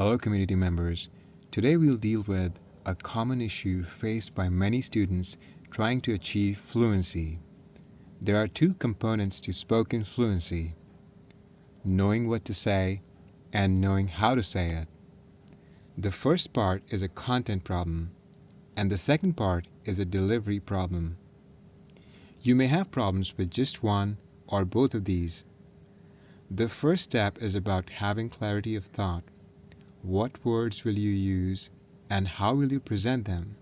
Hello, community members. Today we'll deal with a common issue faced by many students trying to achieve fluency. There are two components to spoken fluency: knowing what to say and knowing how to say it. The first part is a content problem, and the second part is a delivery problem. You may have problems with just one or both of these. The first step is about having clarity of thought. What words will you use and how will you present them?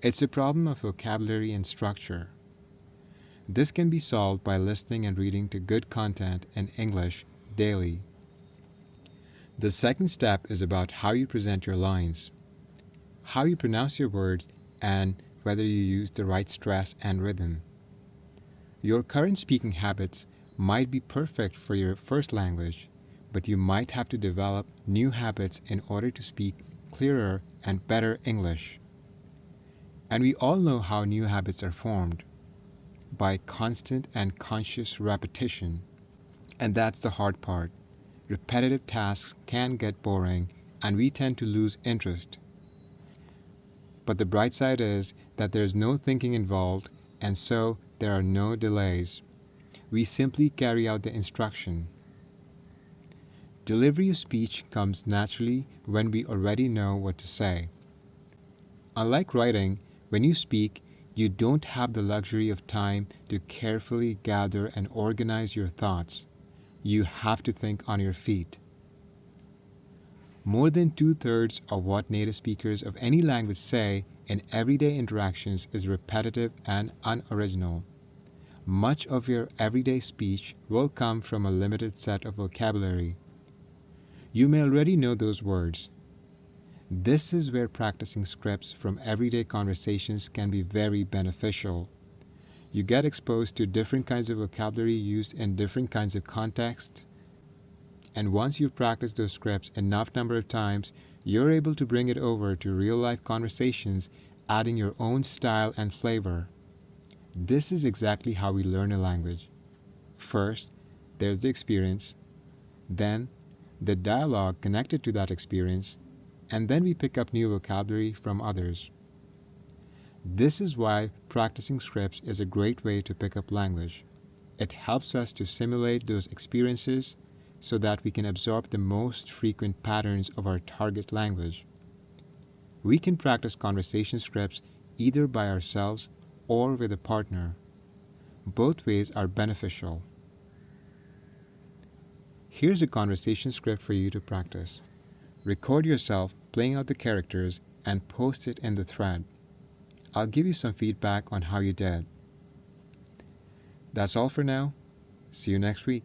It's a problem of vocabulary and structure. This can be solved by listening and reading to good content in English daily. The second step is about how you present your lines, how you pronounce your words, and whether you use the right stress and rhythm. Your current speaking habits might be perfect for your first language, but you might have to develop new habits in order to speak clearer and better English. And we all know how new habits are formed: by constant and conscious repetition. And that's the hard part. Repetitive tasks can get boring and we tend to lose interest. But the bright side is that there's no thinking involved, and so there are no delays. We simply carry out the instruction. Delivery of speech comes naturally when we already know what to say. Unlike writing, when you speak, you don't have the luxury of time to carefully gather and organize your thoughts. You have to think on your feet. More than 2/3 of what native speakers of any language say in everyday interactions is repetitive and unoriginal. Much of your everyday speech will come from a limited set of vocabulary. You may already know those words. This is where practicing scripts from everyday conversations can be very beneficial. You get exposed to different kinds of vocabulary used in different kinds of contexts, and once you've practiced those scripts enough number of times, you're able to bring it over to real-life conversations, adding your own style and flavor. This is exactly how we learn a language. First, there's the experience, then the dialogue connected to that experience, and then we pick up new vocabulary from others. This is why practicing scripts is a great way to pick up language. It helps us to simulate those experiences so that we can absorb the most frequent patterns of our target language. We can practice conversation scripts either by ourselves or with a partner. Both ways are beneficial. Here's a conversation script for you to practice. Record yourself playing out the characters and post it in the thread. I'll give you some feedback on how you did. That's all for now. See you next week.